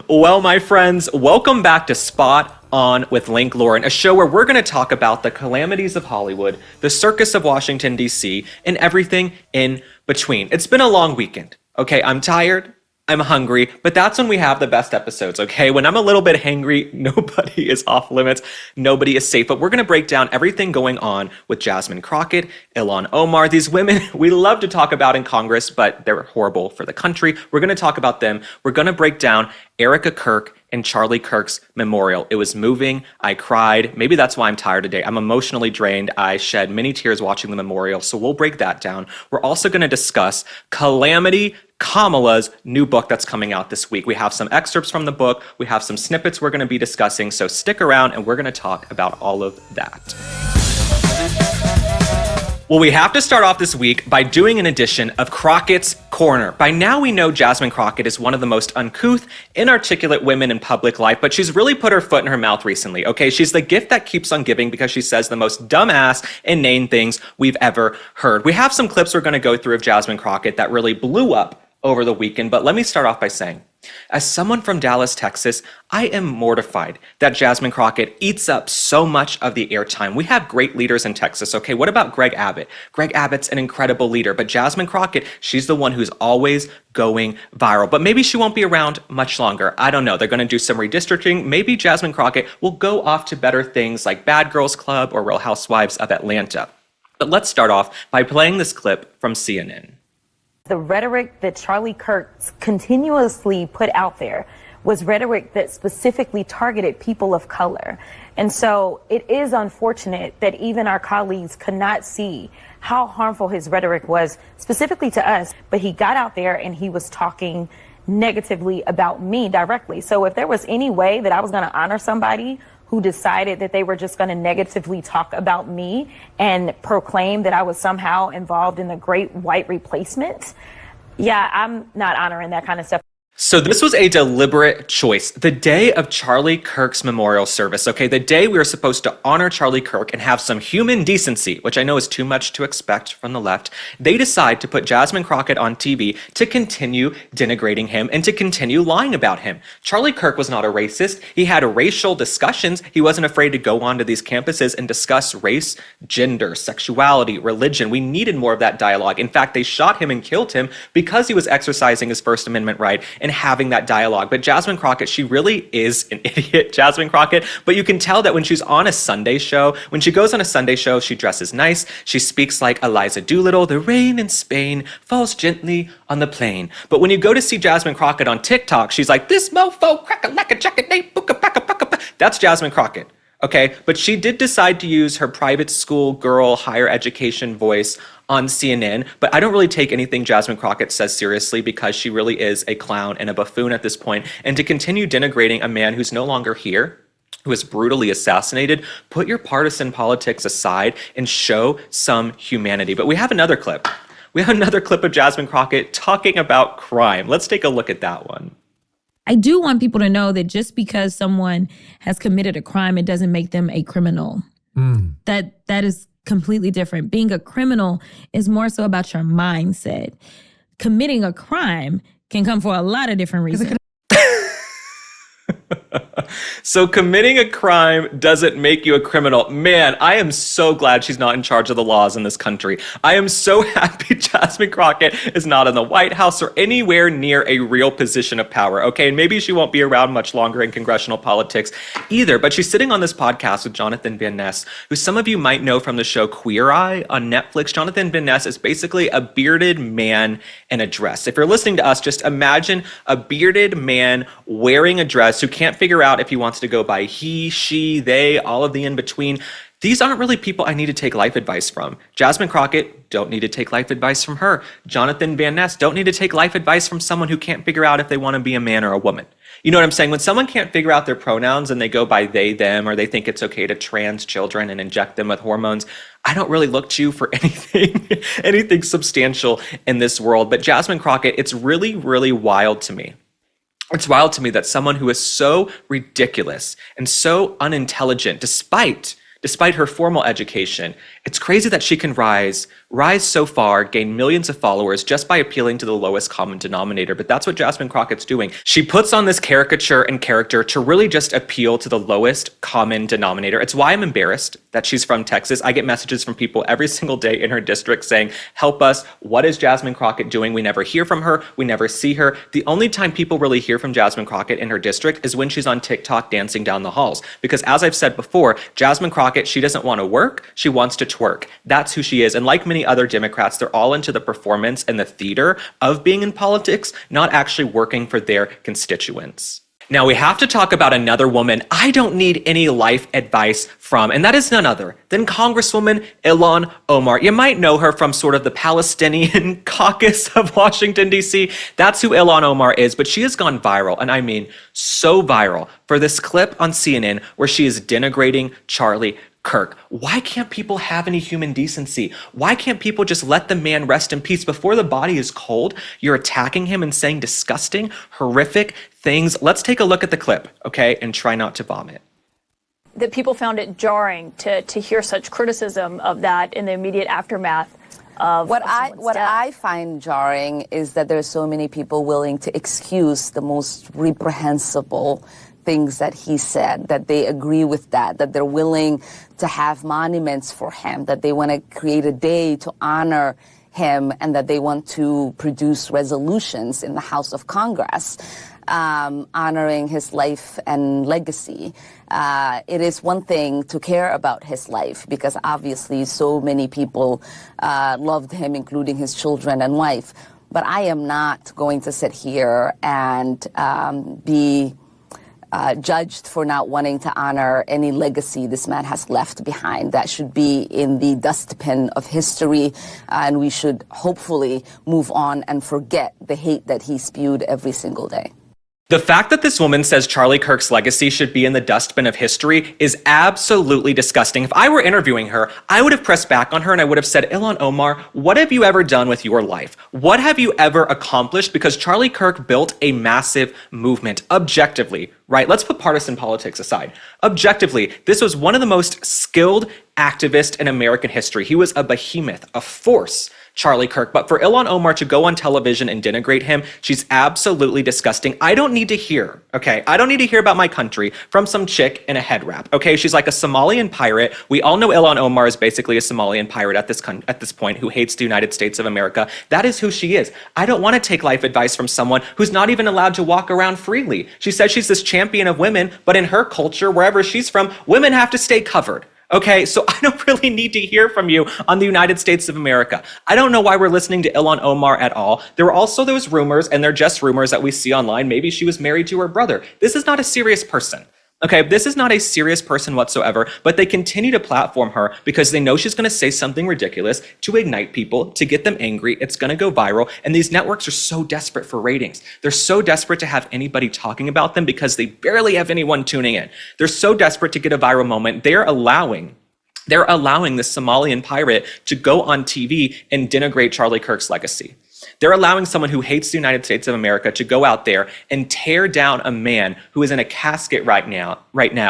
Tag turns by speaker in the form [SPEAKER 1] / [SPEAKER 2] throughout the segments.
[SPEAKER 1] Well, my friends, welcome back to Spot On with Link Lauren, a show where we're going to talk about the calamities of Hollywood, the circus of Washington, D.C., and everything in between. It's been a long weekend, okay? I'm tired. I'm hungry, but that's when we have the best episodes, okay? When I'm a little bit hangry, nobody is off limits, nobody is safe, but we're gonna break down everything going on with Jasmine Crockett, Ilhan Omar, these women we love to talk about in Congress, but they're horrible for the country. We're gonna talk about them. We're gonna break down Erika Kirk and Charlie Kirk's memorial. It was moving. I cried. Maybe that's why I'm tired today. I'm emotionally drained. I shed many tears watching the memorial, so we'll break that down. We're also gonna discuss Calamity Kamala's new book that's coming out this week. We have some excerpts from the book. We have some snippets we're going to be discussing. So stick around and we're going to talk about all of that. Well, we have to start off this week by doing an edition of Crockett's Corner. By now we know Jasmine Crockett is one of the most uncouth, inarticulate women in public life, but she's really put her foot in her mouth recently, okay? She's the gift that keeps on giving because she says the most dumbass, inane things we've ever heard. We have some clips we're going to go through of Jasmine Crockett that really blew up over the weekend, but let me start off by saying, as someone from Dallas, Texas, I am mortified that Jasmine Crockett eats up so much of the airtime. We have great leaders in Texas, okay? What about Greg Abbott? Greg Abbott's an incredible leader, but Jasmine Crockett, she's the one who's always going viral. But maybe she won't be around much longer. I don't know. They're going to do some redistricting. Maybe Jasmine Crockett will go off to better things like Bad Girls Club or Real Housewives of Atlanta. But let's start off by playing this clip from CNN.
[SPEAKER 2] The rhetoric that Charlie Kirk continuously put out there was rhetoric that specifically targeted people of color. And so it is unfortunate that even our colleagues could not see how harmful his rhetoric was specifically to us. But he got out there and he was talking negatively about me directly. So if there was any way that I was going to honor somebody who decided that they were just going to negatively talk about me and proclaim that I was somehow involved in the great white replacement, yeah, I'm not honoring that kind of stuff.
[SPEAKER 1] So this was a deliberate choice. The day of Charlie Kirk's memorial service, okay, the day we were supposed to honor Charlie Kirk and have some human decency, which I know is too much to expect from the left, they decide to put Jasmine Crockett on TV to continue denigrating him and to continue lying about him. Charlie Kirk was not a racist. He had racial discussions. He wasn't afraid to go onto these campuses and discuss race, gender, sexuality, religion. We needed more of that dialogue. In fact, they shot him and killed him because he was exercising his First Amendment right and having that dialogue. But Jasmine Crockett, she really is an idiot, Jasmine Crockett. But you can tell that when she's on a Sunday show, when she goes on a Sunday show, she dresses nice. She speaks like Eliza Doolittle. The rain in Spain falls gently on the plain. But when you go to see Jasmine Crockett on TikTok, she's like, this mofo, crack-a-lack-a-jacket-nay, booka-baka-baka. That's Jasmine Crockett. Okay, but she did decide to use her private school girl higher education voice on CNN, but I don't really take anything Jasmine Crockett says seriously because she really is a clown and a buffoon at this point. And to continue denigrating a man who's no longer here, who was brutally assassinated, put your partisan politics aside and show some humanity. But we have another clip. We have another clip of Jasmine Crockett talking about crime. Let's take a look at that one.
[SPEAKER 3] I do want people to know that just because someone has committed a crime, it doesn't make them a criminal. That is completely different. Being a criminal is more so about your mindset. Committing a crime can come for a lot of different reasons.
[SPEAKER 1] So committing a crime doesn't make you a criminal. Man, I am so glad she's not in charge of the laws in this country. I am so happy Jasmine Crockett is not in the White House or anywhere near a real position of power, okay? And maybe she won't be around much longer in congressional politics either, but she's sitting on this podcast with Jonathan Van Ness, who some of you might know from the show Queer Eye on Netflix. Jonathan Van Ness is basically a bearded man in a dress. If you're listening to us, just imagine a bearded man wearing a dress who can't figure out if he wants to go by he, she, they, all of the in-between. These aren't really people I need to take life advice from. Jasmine Crockett, don't need to take life advice from her. Jonathan Van Ness, don't need to take life advice from someone who can't figure out if they want to be a man or a woman. You know what I'm saying? When someone can't figure out their pronouns and they go by they, them, or they think it's okay to trans children and inject them with hormones, I don't really look to you for anything substantial in this world. But Jasmine Crockett, it's really, really wild to me. It's wild to me that someone who is so ridiculous and so unintelligent, despite despite her formal education. It's crazy that she can rise so far, gain millions of followers just by appealing to the lowest common denominator. But that's what Jasmine Crockett's doing. She puts on this caricature and character to really just appeal to the lowest common denominator. It's why I'm embarrassed that she's from Texas. I get messages from people every single day in her district saying, help us. What is Jasmine Crockett doing? We never hear from her. We never see her. The only time people really hear from Jasmine Crockett in her district is when she's on TikTok dancing down the halls. Because as I've said before, Jasmine Crockett, she doesn't want to work. She wants to twerk. That's who she is. And like many other Democrats, they're all into the performance and the theater of being in politics, not actually working for their constituents. Now we have to talk about another woman I don't need any life advice from, and that is none other than Congresswoman Ilhan Omar. You might know her from sort of the Palestinian caucus of Washington, D.C. That's who Ilhan Omar is, but she has gone viral, and I mean so viral, for this clip on CNN where she is denigrating Charlie Kirk. Why can't people have any human decency? Why can't people just let the man rest in peace? Before the body is cold, you're attacking him and saying disgusting, horrific things. Let's take a look at the clip, okay, and try not to vomit.
[SPEAKER 4] That people found it jarring to hear such criticism of that in the immediate aftermath of
[SPEAKER 5] what
[SPEAKER 4] death.
[SPEAKER 5] I find jarring is that there's so many people willing to excuse the most reprehensible things that he said, that they agree with that they're willing to have monuments for him, that they want to create a day to honor him, and that they want to produce resolutions in the House of Congress honoring his life and legacy. It is one thing to care about his life, because obviously so many people loved him, including his children and wife. But I am not going to sit here and be judged for not wanting to honor any legacy this man has left behind. That should be in the dustbin of history, and we should hopefully move on and forget the hate that he spewed every single day.
[SPEAKER 1] The fact that this woman says Charlie Kirk's legacy should be in the dustbin of history is absolutely disgusting. If I were interviewing her, I would have pressed back on her and I would have said, Ilhan Omar, what have you ever done with your life? What have you ever accomplished? Because Charlie Kirk built a massive movement, objectively, right? Let's put partisan politics aside. Objectively, this was one of the most skilled activists in American history. He was a behemoth, a force. Charlie Kirk. But for Ilhan Omar to go on television and denigrate him, she's absolutely disgusting. I don't need to hear, okay? I don't need to hear about my country from some chick in a head wrap, okay? She's like a Somalian pirate. We all know Ilhan Omar is basically a Somalian pirate at this point who hates the United States of America. That is who she is. I don't want to take life advice from someone who's not even allowed to walk around freely. She says she's this champion of women, but in her culture, wherever she's from, women have to stay covered. Okay, so I don't really need to hear from you on the United States of America. I don't know why we're listening to Ilhan Omar at all. There were also those rumors, and they're just rumors that we see online. Maybe she was married to her brother. This is not a serious person. Okay, this is not a serious person whatsoever, but they continue to platform her because they know she's going to say something ridiculous to ignite people, to get them angry. It's going to go viral. And these networks are so desperate for ratings. They're so desperate to have anybody talking about them because they barely have anyone tuning in. They're so desperate to get a viral moment. They're allowing this Somalian pirate to go on TV and denigrate Charlie Kirk's legacy. They're allowing someone who hates the United States of America to go out there and tear down a man who is in a casket right now,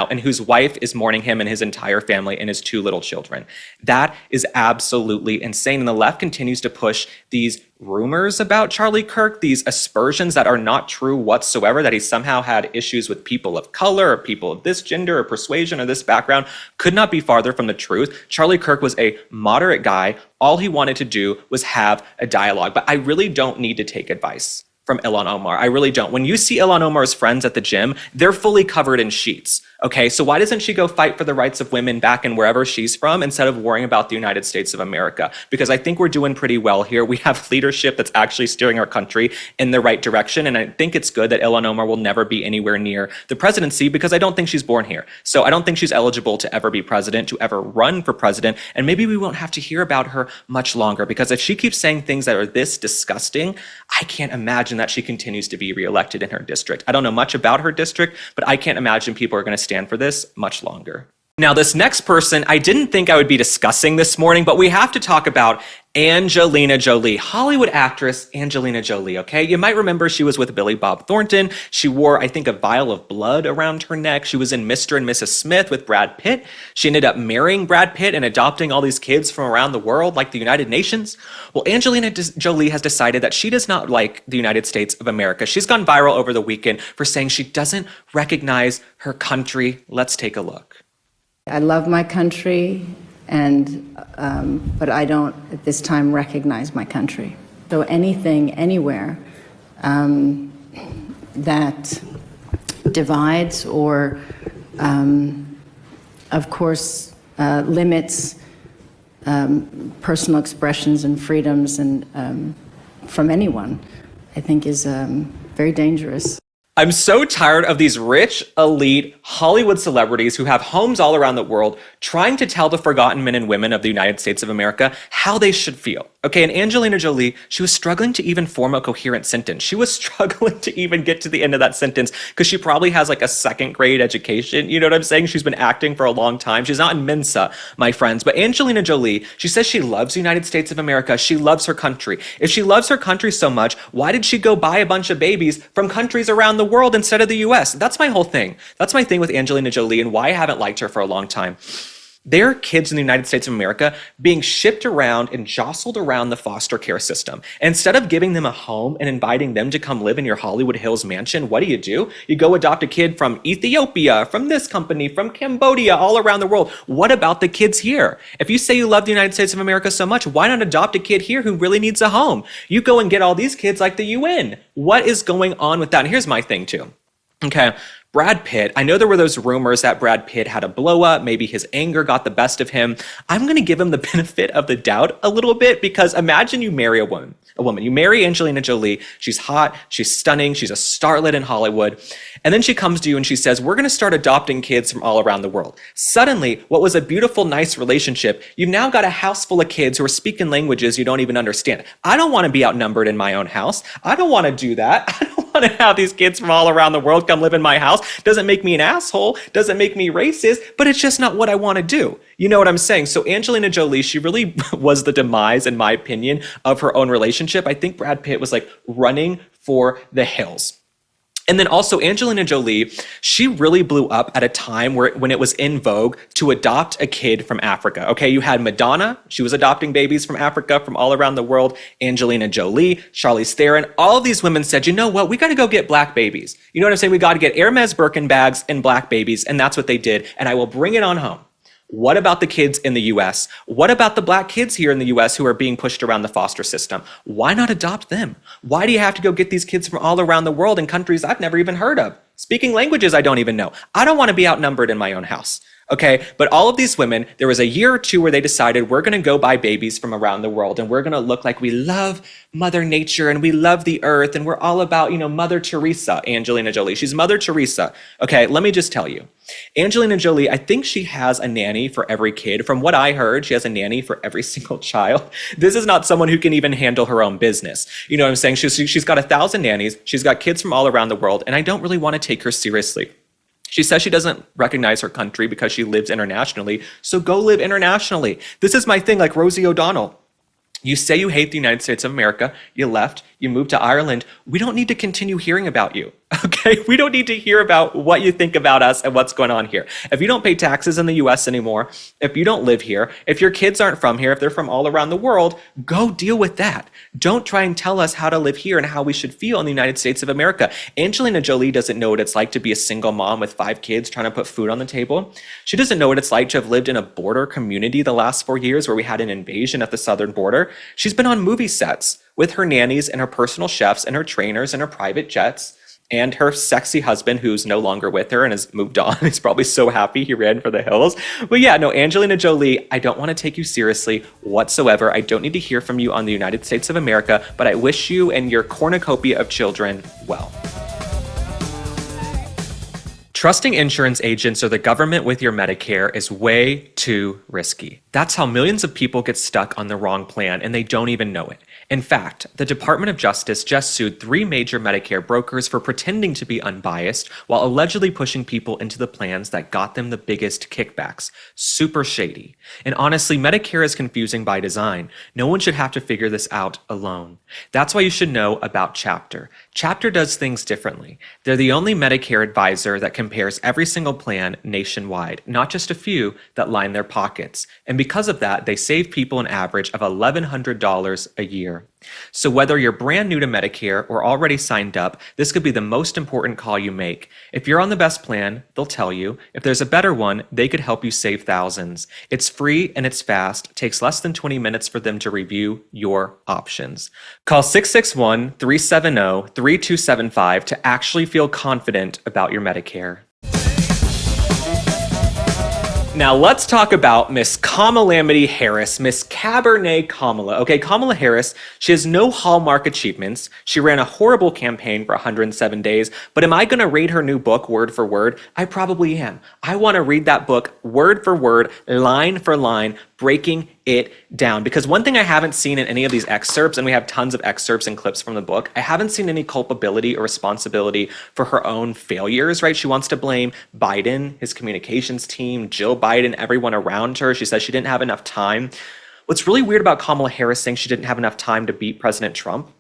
[SPEAKER 1] and whose wife is mourning him and his entire family and his 2 little children. That is absolutely insane. And the left continues to push these rumors about Charlie Kirk, these aspersions that are not true whatsoever, that he somehow had issues with people of color or people of this gender or persuasion or this background, could not be farther from the truth. Charlie Kirk was a moderate guy. All he wanted to do was have a dialogue. But I really don't need to take advice from Ilhan Omar. I really don't. When you see Ilhan Omar's friends at the gym, they're fully covered in sheets. Okay, so why doesn't she go fight for the rights of women back in wherever she's from instead of worrying about the United States of America? Because I think we're doing pretty well here. We have leadership that's actually steering our country in the right direction. And I think it's good that Ilhan Omar will never be anywhere near the presidency because I don't think she's born here. So I don't think she's eligible to ever be president, to ever run for president. And maybe we won't have to hear about her much longer because if she keeps saying things that are this disgusting, I can't imagine that she continues to be reelected in her district. I don't know much about her district, but I can't imagine people are going to stand for this much longer. Now, this next person, I didn't think I would be discussing this morning, but we have to talk about Angelina Jolie, Hollywood actress Angelina Jolie, okay? You might remember she was with Billy Bob Thornton. She wore, I think, a vial of blood around her neck. She was in Mr. and Mrs. Smith with Brad Pitt. She ended up marrying Brad Pitt and adopting all these kids from around the world, like the United Nations. Well, Angelina Jolie has decided that she does not like the United States of America. She's gone viral over the weekend for saying she doesn't recognize her country. Let's take a look.
[SPEAKER 6] I love my country, but I don't at this time recognize my country. So anything, anywhere that divides or, of course, limits personal expressions and freedoms and from anyone, I think is very dangerous.
[SPEAKER 1] I'm so tired of these rich, elite Hollywood celebrities who have homes all around the world trying to tell the forgotten men and women of the United States of America how they should feel. Okay, and Angelina Jolie, she was struggling to even form a coherent sentence. She was struggling to even get to the end of that sentence because she probably has like a second grade education. You know what I'm saying? She's been acting for a long time. She's not in Mensa, my friends. But Angelina Jolie, she says she loves the United States of America. She loves her country. If she loves her country so much, why did she go buy a bunch of babies from countries around the world instead of the US? That's my whole thing. That's my thing with Angelina Jolie and why I haven't liked her for a long time. There are kids in the United States of America being shipped around and jostled around the foster care system. Instead of giving them a home and inviting them to come live in your Hollywood Hills mansion, what do? You go adopt a kid from Ethiopia, from this company, from Cambodia, all around the world. What about the kids here? If you say you love the United States of America so much, why not adopt a kid here who really needs a home? You go and get all these kids like the UN. What is going on with that? And here's my thing too. Okay. Brad Pitt, I know there were those rumors that Brad Pitt had a blow up. Maybe his anger got the best of him. I'm going to give him the benefit of the doubt a little bit because imagine you marry a woman. You marry Angelina Jolie. She's hot. She's stunning. She's a starlet in Hollywood. And then she comes to you and she says, we're going to start adopting kids from all around the world. Suddenly, what was a beautiful, nice relationship, you've now got a house full of kids who are speaking languages you don't even understand. I don't want to be outnumbered in my own house. I don't want to do that. I don't want to have these kids from all around the world come live in my house. Doesn't make me an asshole. Doesn't make me racist, but it's just not what I want to do. You know what I'm saying? So Angelina Jolie, she really was the demise, in my opinion, of her own relationship. I think Brad Pitt was like running for the hills. And then also Angelina Jolie, she really blew up at a time when it was in vogue to adopt a kid from Africa. Okay, you had Madonna, she was adopting babies from Africa from all around the world. Angelina Jolie, Charlize Theron, all of these women said, you know what, we got to go get black babies. You know what I'm saying? We got to get Hermes Birkin bags and black babies. And that's what they did. And I will bring it on home. What about the kids in the US? What about the black kids here in the US who are being pushed around the foster system? Why not adopt them? Why do you have to go get these kids from all around the world in countries I've never even heard of? Speaking languages I don't even know. I don't want to be outnumbered in my own house. Okay, but all of these women, there was a year or two where they decided we're going to go buy babies from around the world and we're going to look like we love Mother Nature and we love the earth and we're all about, Mother Teresa, Angelina Jolie. She's Mother Teresa. Okay, let me just tell you. Angelina Jolie, I think she has a nanny for every kid. From what I heard, she has a nanny for every single child. This is not someone who can even handle her own business. You know what I'm saying? She's got 1,000 nannies. She's got kids from all around the world, and I don't really want to take her seriously. She says she doesn't recognize her country because she lives internationally, so go live internationally. This is my thing, like Rosie O'Donnell. You say you hate the United States of America, you left, you moved to Ireland. We don't need to continue hearing about you, okay? We don't need to hear about what you think about us and what's going on here. If you don't pay taxes in the US anymore, if you don't live here, if your kids aren't from here, if they're from all around the world, go deal with that. Don't try and tell us how to live here and how we should feel in the United States of America. Angelina Jolie doesn't know what it's like to be a single mom with 5 kids trying to put food on the table. She doesn't know what it's like to have lived in a border community the last 4 years where we had an invasion at the southern border. She's been on movie sets with her nannies and her personal chefs and her trainers and her private jets and her sexy husband who's no longer with her and has moved on. He's probably so happy he ran for the hills. But yeah, no, Angelina Jolie, I don't want to take you seriously whatsoever. I don't need to hear from you on the United States of America, but I wish you and your cornucopia of children well. Trusting insurance agents or the government with your Medicare is way too risky. That's how millions of people get stuck on the wrong plan and they don't even know it. In fact, the Department of Justice just sued 3 major Medicare brokers for pretending to be unbiased while allegedly pushing people into the plans that got them the biggest kickbacks. Super shady. And honestly, Medicare is confusing by design. No one should have to figure this out alone. That's why you should know about Chapter. Chapter does things differently. They're the only Medicare advisor that compares every single plan nationwide, not just a few that line their pockets. And because of that, they save people an average of $1,100 a year. So whether you're brand new to Medicare or already signed up, this could be the most important call you make. If you're on the best plan, they'll tell you. If there's a better one, they could help you save thousands. It's free and it's fast. It takes less than 20 minutes for them to review your options. Call 661-370-3275 to actually feel confident about your Medicare. Now let's talk about Miss Kamala Harris, Miss Cabernet Kamala. Okay, Kamala Harris, she has no hallmark achievements. She ran a horrible campaign for 107 days, but am I going to read her new book word for word? I probably am. I want to read that book word for word, line for line, breaking it down. Because one thing I haven't seen in any of these excerpts, and we have tons of excerpts and clips from the book, I haven't seen any culpability or responsibility for her own failures, right? She wants to blame Biden, his communications team, Jill Biden, everyone around her. She says she didn't have enough time. What's really weird about Kamala Harris saying she didn't have enough time to beat President Trump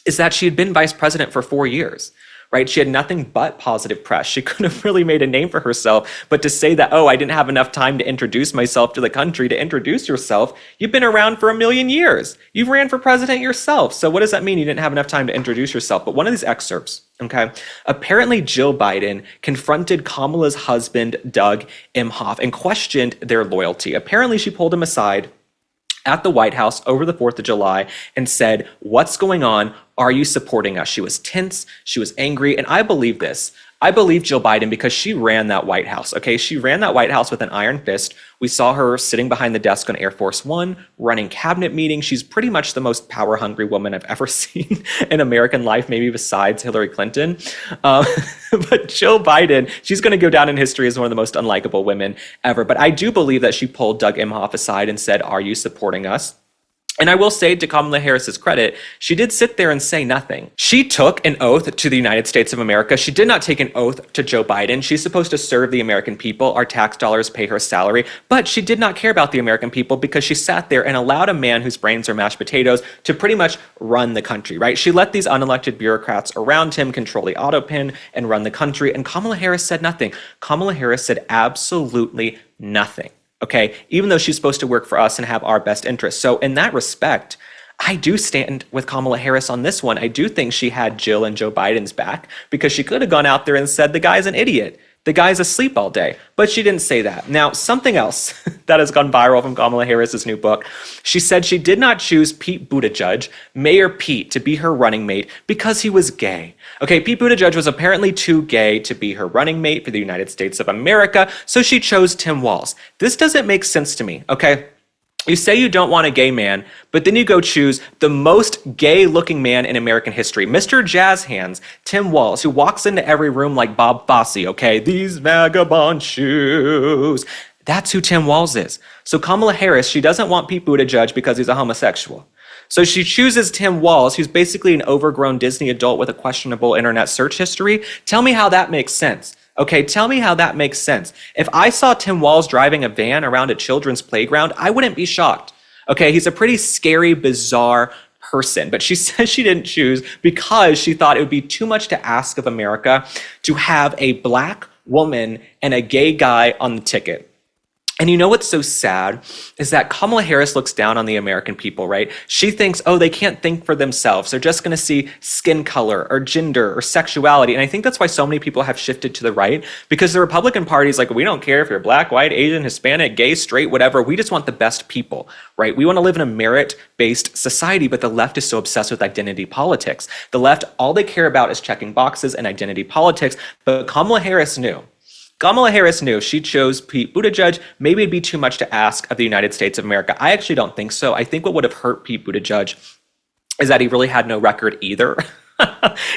[SPEAKER 1] is that she had been vice president for 4 years. Right? She had nothing but positive press. She couldn't have really made a name for herself. But to say that, oh, I didn't have enough time to introduce myself to the country, to introduce yourself, you've been around for 1,000,000 years. You ran for president yourself. So what does that mean? You didn't have enough time to introduce yourself. But one of these excerpts, okay, apparently Jill Biden confronted Kamala's husband, Doug Emhoff, and questioned their loyalty. Apparently she pulled him aside at the White House over the 4th of July and said, what's going on? Are you supporting us? She was tense. She was angry. And I believe this. I believe Jill Biden because she ran that White House, okay? She ran that White House with an iron fist. We saw her sitting behind the desk on Air Force One, running cabinet meetings. She's pretty much the most power-hungry woman I've ever seen in American life, maybe besides Hillary Clinton. But Jill Biden, she's going to go down in history as one of the most unlikable women ever. But I do believe that she pulled Doug Emhoff aside and said, are you supporting us? And I will say, to Kamala Harris's credit, she did sit there and say nothing. She took an oath to the United States of America. She did not take an oath to Joe Biden. She's supposed to serve the American people. Our tax dollars pay her salary. But she did not care about the American people because she sat there and allowed a man whose brains are mashed potatoes to pretty much run the country, right? She let these unelected bureaucrats around him control the autopin and run the country. And Kamala Harris said nothing. Kamala Harris said absolutely nothing. Okay, even though she's supposed to work for us and have our best interests. So in that respect, I do stand with Kamala Harris on this one. I do think she had Jill and Joe Biden's back because she could have gone out there and said, the guy's an idiot. The guy's asleep all day. But she didn't say that. Now, something else that has gone viral from Kamala Harris's new book, she said she did not choose Pete Buttigieg, Mayor Pete, to be her running mate because he was gay. Okay, Pete Buttigieg was apparently too gay to be her running mate for the United States of America, so she chose Tim Walz. This doesn't make sense to me, okay? You say you don't want a gay man, but then you go choose the most gay-looking man in American history, Mr. Jazz Hands, Tim Walz, who walks into every room like Bob Fosse, okay? These vagabond shoes. That's who Tim Walz is. So Kamala Harris, she doesn't want Pete Buttigieg because he's a homosexual. So she chooses Tim Walz, who's basically an overgrown Disney adult with a questionable internet search history. Tell me how that makes sense. Okay, tell me how that makes sense. If I saw Tim Walz driving a van around a children's playground, I wouldn't be shocked. Okay, he's a pretty scary, bizarre person. But she says she didn't choose because she thought it would be too much to ask of America to have a black woman and a gay guy on the ticket. And you know what's so sad is that Kamala Harris looks down on the American people, right? She thinks, oh, they can't think for themselves. They're just going to see skin color or gender or sexuality. And I think that's why so many people have shifted to the right, because the Republican Party is like, we don't care if you're black, white, Asian, Hispanic, gay, straight, whatever. We just want the best people, right? We want to live in a merit-based society, but the left is so obsessed with identity politics. The left, all they care about is checking boxes and identity politics. But Kamala Harris knew. Kamala Harris knew she chose Pete Buttigieg. Maybe it'd be too much to ask of the United States of America. I actually don't think so. I think what would have hurt Pete Buttigieg is that he really had no record either.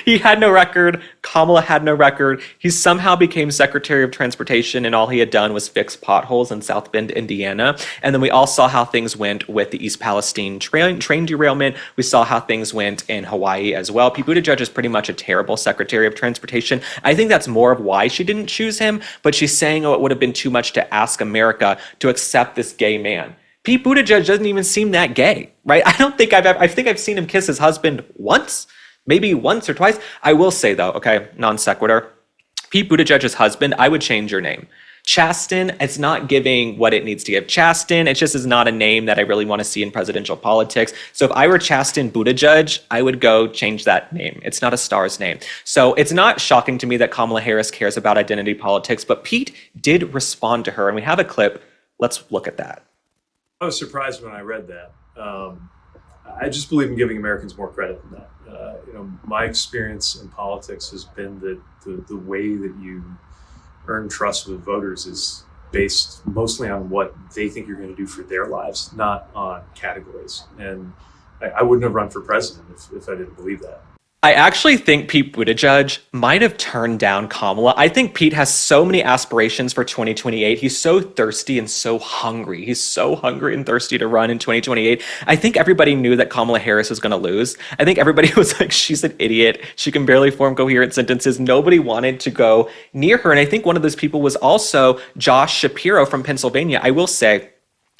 [SPEAKER 1] He had no record. Kamala had no record. He somehow became Secretary of Transportation, and all he had done was fix potholes in South Bend, Indiana. And then we all saw how things went with the East Palestine train derailment. We saw how things went in Hawaii as well. Pete Buttigieg is pretty much a terrible Secretary of Transportation. I think that's more of why she didn't choose him, but she's saying, oh, it would have been too much to ask America to accept this gay man. Pete Buttigieg doesn't even seem that gay, right? I think I've seen him kiss his husband once. Maybe once or twice. I will say though, okay, non sequitur, Pete Buttigieg's husband, I would change your name. Chasten, it's not giving what it needs to give. Chasten, it just is not a name that I really want to see in presidential politics. So if I were Chasten Buttigieg, I would go change that name. It's not a star's name. So it's not shocking to me that Kamala Harris cares about identity politics, but Pete did respond to her, and we have a clip. Let's look at that.
[SPEAKER 7] I was surprised when I read that. I just believe in giving Americans more credit than that. My experience in politics has been that the way that you earn trust with voters is based mostly on what they think you're going to do for their lives, not on categories. And I wouldn't have run for president if I didn't believe that.
[SPEAKER 1] I actually think Pete Buttigieg might have turned down Kamala. I think Pete has so many aspirations for 2028. He's so thirsty and so hungry. He's so hungry and thirsty to run in 2028. I think everybody knew that Kamala Harris was going to lose. I think everybody was like, she's an idiot. She can barely form coherent sentences. Nobody wanted to go near her. And I think one of those people was also Josh Shapiro from Pennsylvania. I will say,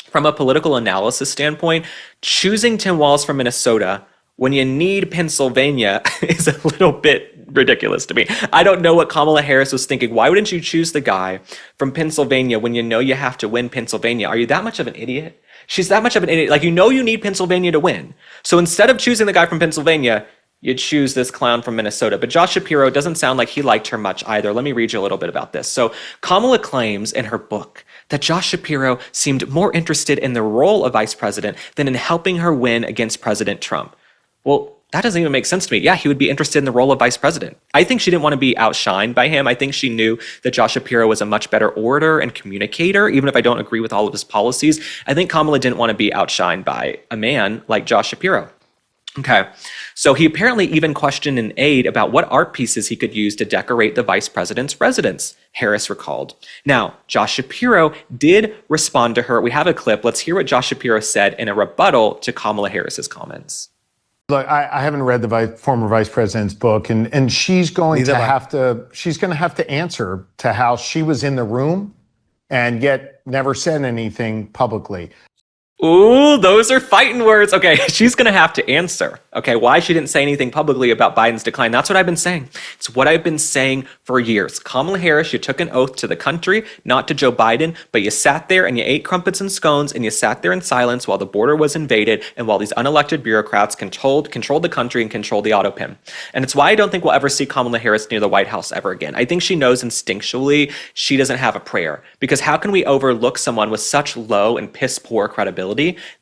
[SPEAKER 1] from a political analysis standpoint, choosing Tim Walz from Minnesota when you need Pennsylvania is a little bit ridiculous to me. I don't know what Kamala Harris was thinking. Why wouldn't you choose the guy from Pennsylvania when you know you have to win Pennsylvania? Are you that much of an idiot? She's that much of an idiot. Like, you know you need Pennsylvania to win. So instead of choosing the guy from Pennsylvania, you choose this clown from Minnesota. But Josh Shapiro doesn't sound like he liked her much either. Let me read you a little bit about this. So Kamala claims in her book that Josh Shapiro seemed more interested in the role of vice president than in helping her win against President Trump. Well, that doesn't even make sense to me. Yeah, he would be interested in the role of vice president. I think she didn't want to be outshined by him. I think she knew that Josh Shapiro was a much better orator and communicator, even if I don't agree with all of his policies. I think Kamala didn't want to be outshined by a man like Josh Shapiro. Okay, so he apparently even questioned an aide about what art pieces he could use to decorate the vice president's residence, Harris recalled. Now, Josh Shapiro did respond to her. We have a clip. Let's hear what Josh Shapiro said in a rebuttal to Kamala Harris's comments.
[SPEAKER 8] Look, I haven't read the former vice president's book, and she's going to have to answer to how she was in the room and yet never said anything publicly.
[SPEAKER 1] Ooh, those are fighting words. Okay, she's going to have to answer. Okay, why she didn't say anything publicly about Biden's decline. That's what I've been saying. It's what I've been saying for years. Kamala Harris, you took an oath to the country, not to Joe Biden, but you sat there and you ate crumpets and scones and you sat there in silence while the border was invaded and while these unelected bureaucrats controlled the country and controlled the auto pin. And it's why I don't think we'll ever see Kamala Harris near the White House ever again. I think she knows instinctually she doesn't have a prayer, because how can we overlook someone with such low and piss poor credibility?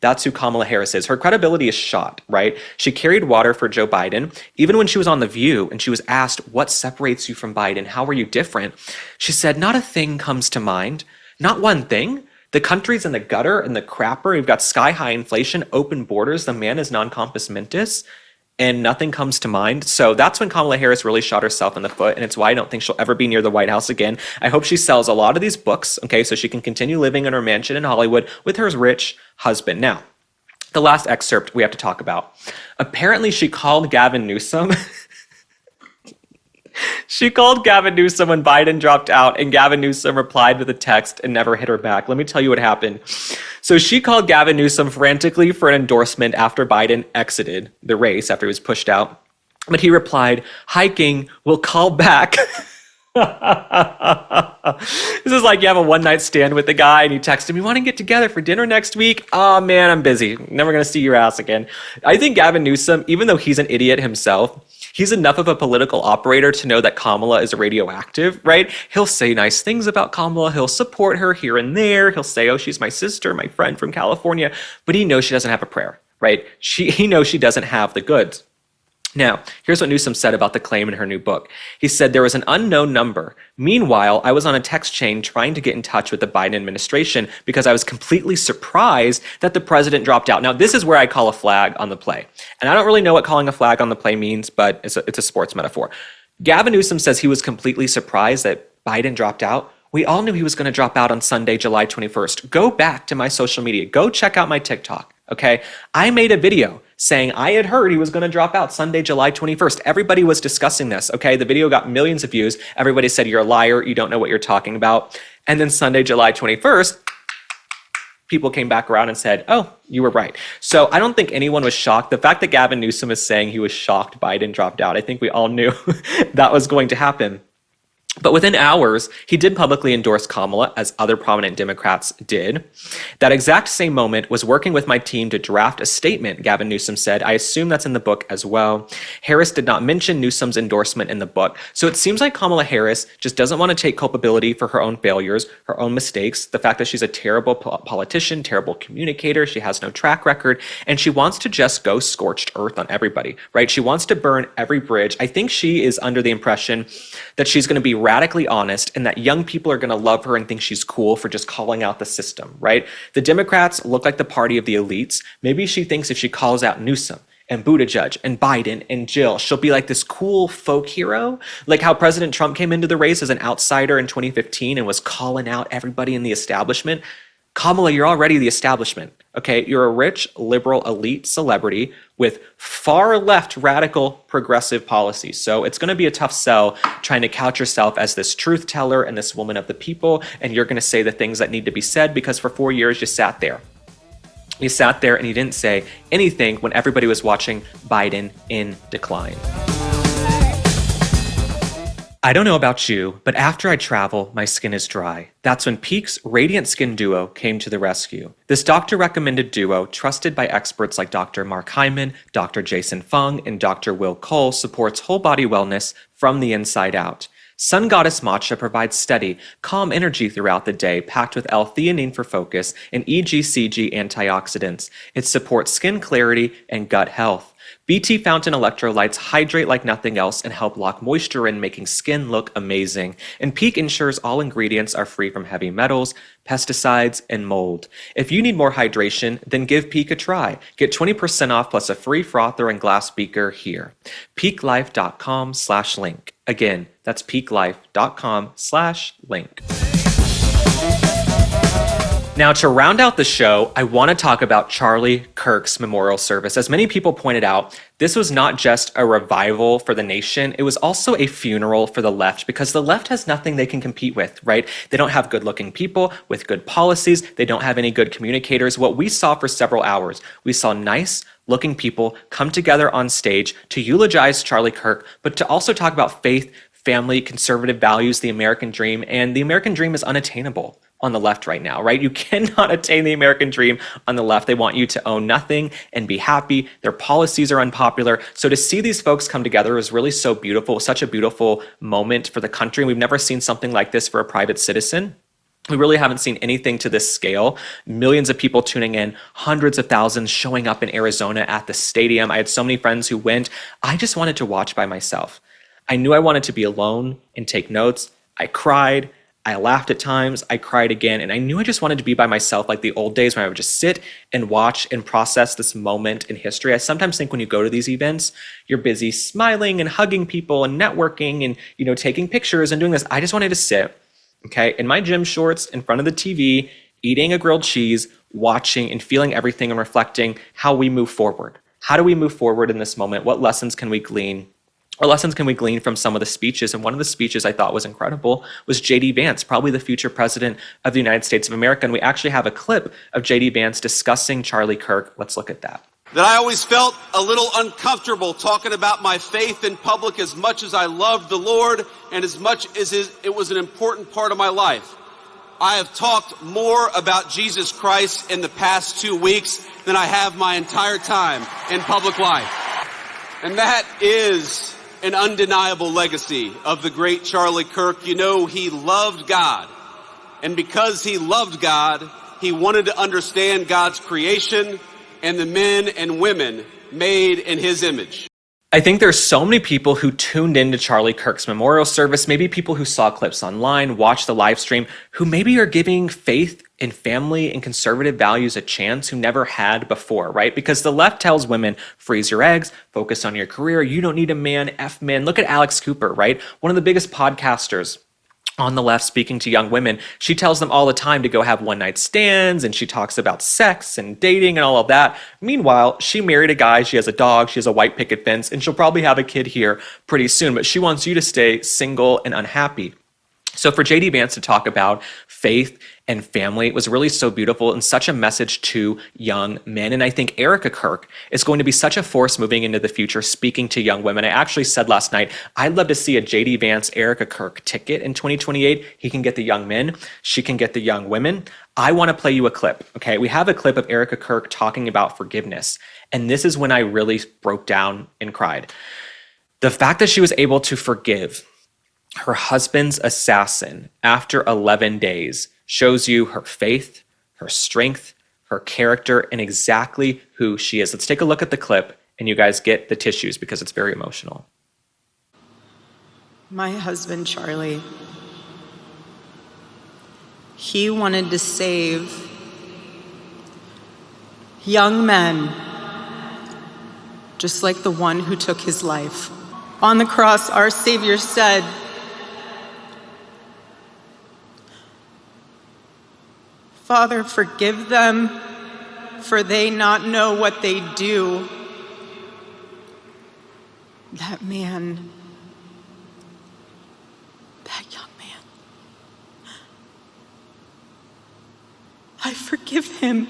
[SPEAKER 1] That's who Kamala Harris is. Her credibility is shot, right? She carried water for Joe Biden. Even when she was on The View and she was asked, what separates you from Biden? How are you different? She said, not a thing comes to mind. Not one thing. The country's in the gutter and the crapper. We've got sky-high inflation, open borders. The man is non-compos mentis. And nothing comes to mind. So that's when Kamala Harris really shot herself in the foot. And it's why I don't think she'll ever be near the White House again. I hope she sells a lot of these books, okay, so she can continue living in her mansion in Hollywood with her rich husband. Now, the last excerpt we have to talk about. Apparently, she called Gavin Newsom. She called Gavin Newsom when Biden dropped out, and Gavin Newsom replied with a text and never hit her back. Let me tell you what happened. So she called Gavin Newsom frantically for an endorsement after Biden exited the race, after he was pushed out. But he replied, hiking, we'll call back. This is like you have a one-night stand with the guy and you text him, you want to get together for dinner next week? Oh man, I'm busy. Never going to see your ass again. I think Gavin Newsom, even though he's an idiot himself, he's enough of a political operator to know that Kamala is radioactive, right? He'll say nice things about Kamala. He'll support her here and there. He'll say, oh, she's my sister, my friend from California. But he knows she doesn't have a prayer, right? He knows she doesn't have the goods. Now, here's what Newsom said about the claim in her new book. He said, there was an unknown number. Meanwhile, I was on a text chain trying to get in touch with the Biden administration because I was completely surprised that the president dropped out. Now, this is where I call a flag on the play. And I don't really know what calling a flag on the play means, but it's a sports metaphor. Gavin Newsom says he was completely surprised that Biden dropped out. We all knew he was going to drop out on Sunday, July 21st. Go back to my social media. Go check out my TikTok, okay? I made a video saying I had heard he was going to drop out Sunday, July 21st. Everybody was discussing this, okay? The video got millions of views. Everybody said, you're a liar. You don't know what you're talking about. And then Sunday, July 21st, people came back around and said, oh, you were right. So I don't think anyone was shocked. The fact that Gavin Newsom is saying he was shocked Biden dropped out, I think we all knew that was going to happen. But within hours, he did publicly endorse Kamala, as other prominent Democrats did. That exact same moment was working with my team to draft a statement, Gavin Newsom said. I assume that's in the book as well. Harris did not mention Newsom's endorsement in the book. So it seems like Kamala Harris just doesn't want to take culpability for her own failures, her own mistakes, the fact that she's a terrible politician, terrible communicator, she has no track record, and she wants to just go scorched earth on everybody, right? She wants to burn every bridge. I think she is under the impression that she's going to be radically honest and that young people are going to love her and think she's cool for just calling out the system, right? The Democrats look like the party of the elites. Maybe she thinks if she calls out Newsom and Buttigieg and Biden and Jill, she'll be like this cool folk hero, like how President Trump came into the race as an outsider in 2015 and was calling out everybody in the establishment. Kamala, you're already the establishment, okay? You're a rich, liberal, elite celebrity with far left, radical, progressive policies. So it's going to be a tough sell trying to couch yourself as this truth teller and this woman of the people, and you're going to say the things that need to be said because for 4 years you sat there. You sat there and you didn't say anything when everybody was watching Biden in decline. I don't know about you, but after I travel, my skin is dry. That's when Peak's Radiant Skin Duo came to the rescue. This doctor-recommended duo, trusted by experts like Dr. Mark Hyman, Dr. Jason Fung, and Dr. Will Cole, supports whole-body wellness from the inside out. Sun Goddess Matcha provides steady, calm energy throughout the day, packed with L-theanine for focus and EGCG antioxidants. It supports skin clarity and gut health. BT Fountain electrolytes hydrate like nothing else and help lock moisture in, making skin look amazing. And Peak ensures all ingredients are free from heavy metals, pesticides, and mold. If you need more hydration, then give Peak a try. Get 20% off plus a free frother and glass beaker here. peaklife.com/link. Again, that's peaklife.com/link. Now, to round out the show, I want to talk about Charlie Kirk's memorial service. As many people pointed out, this was not just a revival for the nation, it was also a funeral for the left, because the left has nothing they can compete with, right? They don't have good-looking people with good policies. They don't have any good communicators. What we saw for several hours, we saw nice-looking people come together on stage to eulogize Charlie Kirk, but to also talk about faith, family, conservative values, the American dream, and the American dream is unattainable on the left right now, right? You cannot attain the American dream on the left. They want you to own nothing and be happy. Their policies are unpopular. So to see these folks come together was really so beautiful. It was such a beautiful moment for the country. We've never seen something like this for a private citizen. We really haven't seen anything to this scale. Millions of people tuning in, hundreds of thousands showing up in Arizona at the stadium. I had so many friends who went. I just wanted to watch by myself. I knew I wanted to be alone and take notes. I cried. I laughed at times, I cried again, and I knew I just wanted to be by myself like the old days when I would just sit and watch and process this moment in history. I sometimes think when you go to these events, you're busy smiling and hugging people and networking and, taking pictures and doing this. I just wanted to sit, okay, in my gym shorts in front of the TV, eating a grilled cheese, watching and feeling everything and reflecting how we move forward. How do we move forward in this moment? What lessons can we glean? What lessons can we glean from some of the speeches? And one of the speeches I thought was incredible was J.D. Vance, probably the future president of the United States of America. And we actually have a clip of J.D. Vance discussing Charlie Kirk. Let's look at that.
[SPEAKER 9] That I always felt a little uncomfortable talking about my faith in public as much as I loved the Lord and as much as it was an important part of my life. I have talked more about Jesus Christ in the past 2 weeks than I have my entire time in public life. And that is an undeniable legacy of the great Charlie Kirk. He loved God. And because he loved God, he wanted to understand God's creation and the men and women made in his image.
[SPEAKER 1] I think there's so many people who tuned into Charlie Kirk's memorial service, maybe people who saw clips online, watched the live stream, who maybe are giving faith in family and conservative values a chance who never had before, right? Because the left tells women, freeze your eggs, focus on your career, you don't need a man, F men. Look at Alex Cooper, right? One of the biggest podcasters on the left speaking to young women. She tells them all the time to go have one-night stands, and she talks about sex and dating and all of that. Meanwhile, she married a guy, she has a dog, she has a white picket fence, and she'll probably have a kid here pretty soon, but she wants you to stay single and unhappy. So for J.D. Vance to talk about faith and family, it was really so beautiful and such a message to young men. And I think Erika Kirk is going to be such a force moving into the future, speaking to young women. I actually said last night, I'd love to see a J.D. Vance, Erika Kirk ticket in 2028. He can get the young men, she can get the young women. I want to play you a clip, okay? We have a clip of Erika Kirk talking about forgiveness. And this is when I really broke down and cried. The fact that she was able to forgive her husband's assassin after 11 days shows you her faith, her strength, her character, and exactly who she is. Let's take a look at the clip, and you guys get the tissues because it's very emotional.
[SPEAKER 10] My husband, Charlie, he wanted to save young men just like the one who took his life. On the cross, our Savior said, Father, forgive them, for they not know what they do. That man, that young man, I forgive him.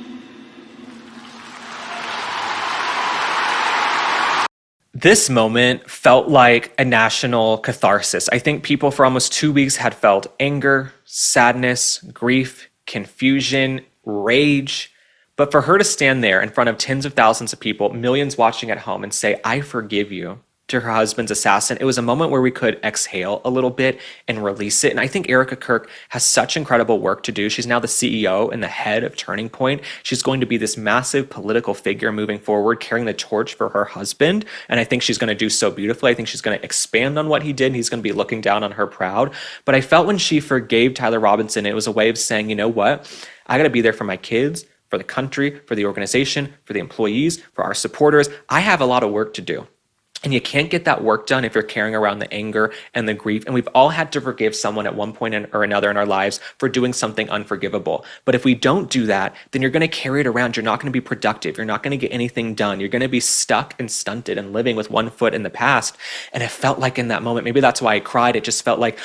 [SPEAKER 1] This moment felt like a national catharsis. I think people for almost 2 weeks had felt anger, sadness, grief, confusion, rage. But for her to stand there in front of tens of thousands of people, millions watching at home, and say, I forgive you, to her husband's assassin, it was a moment where we could exhale a little bit and release it. And I think Erika Kirk has such incredible work to do. She's now the CEO and the head of Turning Point. She's going to be this massive political figure moving forward, carrying the torch for her husband. And I think she's going to do so beautifully. I think she's going to expand on what he did. And he's going to be looking down on her proud. But I felt when she forgave Tyler Robinson, it was a way of saying, you know what? I got to be there for my kids, for the country, for the organization, for the employees, for our supporters. I have a lot of work to do. And you can't get that work done if you're carrying around the anger and the grief. And we've all had to forgive someone at one point or another in our lives for doing something unforgivable. But if we don't do that, then you're going to carry it around. You're not going to be productive. You're not going to get anything done. You're going to be stuck and stunted and living with one foot in the past. And it felt like in that moment, maybe that's why I cried. It just felt like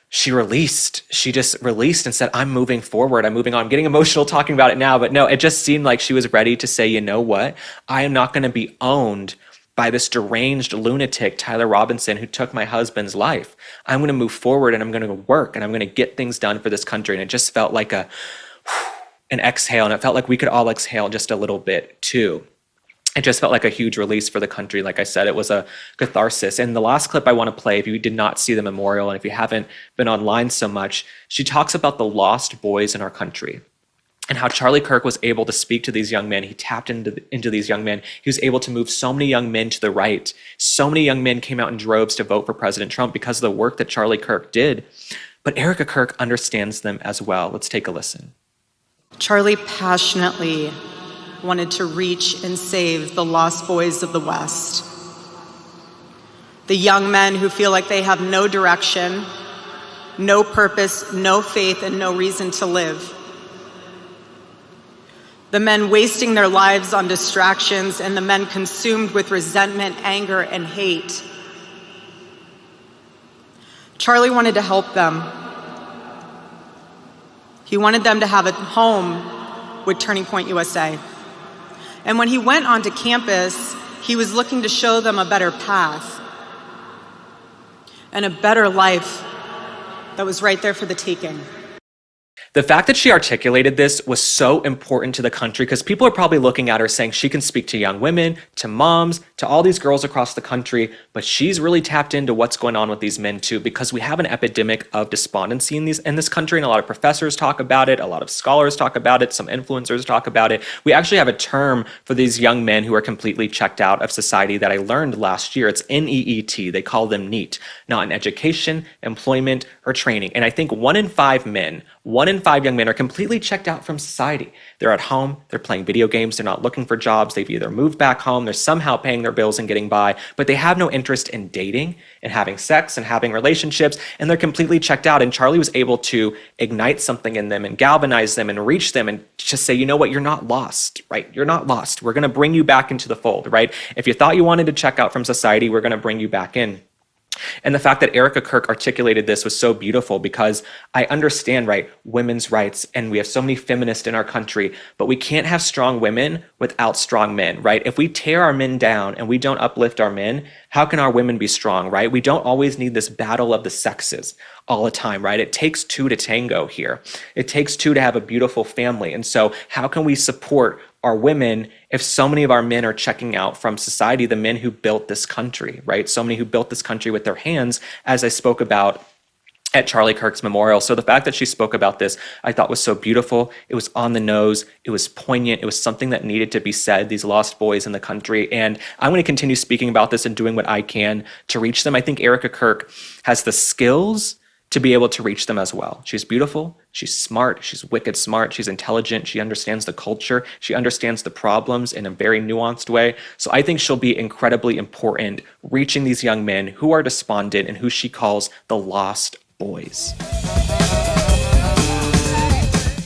[SPEAKER 1] she just released and said, I'm moving forward. I'm moving on. I'm getting emotional talking about it now. But no, it just seemed like she was ready to say, you know what? I am not going to be owned by this deranged lunatic, Tyler Robinson, who took my husband's life. I'm going to move forward and I'm going to work and I'm going to get things done for this country. And it just felt like an exhale. And it felt like we could all exhale just a little bit too. It just felt like a huge release for the country. Like I said, it was a catharsis. And the last clip I want to play, if you did not see the memorial and if you haven't been online so much, she talks about the lost boys in our country. And how Charlie Kirk was able to speak to these young men. He tapped into these young men. He was able to move so many young men to the right. So many young men came out in droves to vote for President Trump because of the work that Charlie Kirk did. But Erika Kirk understands them as well. Let's take a listen.
[SPEAKER 10] Charlie passionately wanted to reach and save the lost boys of the West. The young men who feel like they have no direction, no purpose, no faith, and no reason to live. The men wasting their lives on distractions, and the men consumed with resentment, anger, and hate. Charlie wanted to help them. He wanted them to have a home with Turning Point USA. And when he went onto campus, he was looking to show them a better path and a better life that was right there for the taking.
[SPEAKER 1] The fact that she articulated this was so important to the country because people are probably looking at her saying she can speak to young women, to moms, to all these girls across the country, but she's really tapped into what's going on with these men too, because we have an epidemic of despondency in this country, and a lot of professors talk about it, a lot of scholars talk about it, some influencers talk about it. We actually have a term for these young men who are completely checked out of society that I learned last year. It's NEET. They call them NEET, not in education, employment, or training. And I think 1 in 5 young men are completely checked out from society. They're at home, they're playing video games, they're not looking for jobs, they've either moved back home, they're somehow paying their bills and getting by, but they have no interest in dating and having sex and having relationships, and they're completely checked out. And Charlie was able to ignite something in them and galvanize them and reach them and just say, you know what, you're not lost, right? You're not lost. We're gonna bring you back into the fold, right? If you thought you wanted to check out from society, we're gonna bring you back in. And the fact that Erika Kirk articulated this was so beautiful because I understand, right, women's rights, and we have so many feminists in our country, but we can't have strong women without strong men, right? If we tear our men down and we don't uplift our men, how can our women be strong, right? We don't always need this battle of the sexes all the time, right? It takes 2 to tango here. It takes 2 to have a beautiful family. And so how can we support our women if so many of our men are checking out from society, the men who built this country, right? So many who built this country with their hands, as I spoke about at Charlie Kirk's memorial. So the fact that she spoke about this, I thought was so beautiful. It was on the nose. It was poignant. It was something that needed to be said, these lost boys in the country. And I'm going to continue speaking about this and doing what I can to reach them. I think Erika Kirk has the skills to be able to reach them as well. She's beautiful, she's smart, she's wicked smart, she's intelligent, she understands the culture, she understands the problems in a very nuanced way. So I think she'll be incredibly important reaching these young men who are despondent and who she calls the lost boys.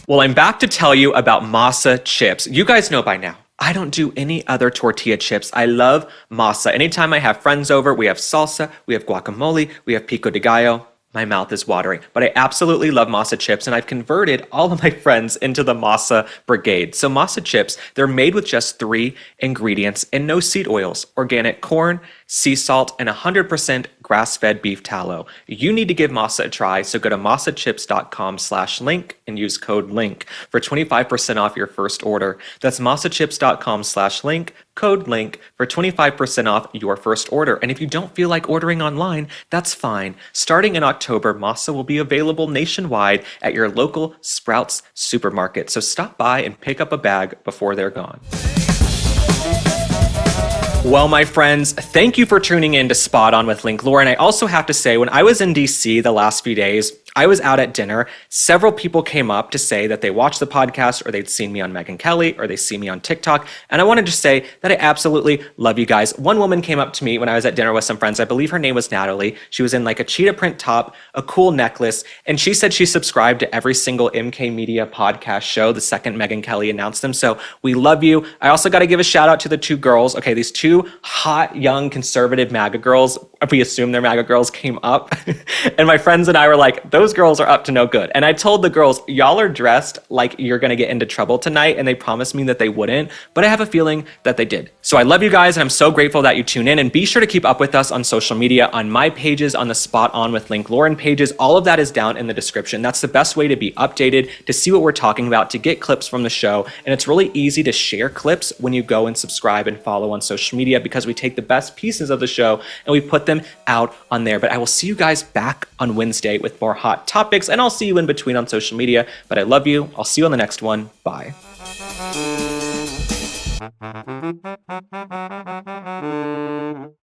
[SPEAKER 1] Well, I'm back to tell you about masa chips. You guys know by now, I don't do any other tortilla chips. I love masa. Anytime I have friends over, we have salsa, we have guacamole, we have pico de gallo. My mouth is watering, but I absolutely love masa chips, and I've converted all of my friends into the masa brigade. So masa chips, they're made with just 3 ingredients and no seed oils: organic corn, sea salt, and 100% grass-fed beef tallow. You need to give masa a try, so go to masachips.com/link and use code LINK for 25% off your first order. That's masachips.com/link, code LINK for 25% off your first order. And if you don't feel like ordering online, that's fine. Starting in October, masa will be available nationwide at your local Sprouts supermarket. So stop by and pick up a bag before they're gone. Well, my friends, thank you for tuning in to Spot On with Link Lore. And I also have to say, when I was in DC the last few days, I was out at dinner. Several people came up to say that they watched the podcast, or they'd seen me on Megyn Kelly, or they see me on TikTok. And I wanted to say that I absolutely love you guys. One woman came up to me when I was at dinner with some friends. I believe her name was Natalie. She was in like a cheetah print top, a cool necklace, and she said she subscribed to every single MK Media podcast show the second Megyn Kelly announced them. So we love you. I also got to give a shout out to the 2 girls. Okay, these 2 hot, young, conservative MAGA girls, we assume they're MAGA girls, came up. And my friends and I were like, those girls are up to no good. And I told the girls, y'all are dressed like you're going to get into trouble tonight. And they promised me that they wouldn't, but I have a feeling that they did. So I love you guys, and I'm so grateful that you tune in. And be sure to keep up with us on social media, on my pages, on the Spot On with Link Lauren pages. All of that is down in the description. That's the best way to be updated, to see what we're talking about, to get clips from the show. And it's really easy to share clips when you go and subscribe and follow on social media, because we take the best pieces of the show and we put them out on there. But I will see you guys back on Wednesday with more hot topics, and I'll see you in between on social media. But I love you. I'll see you on the next one. Bye.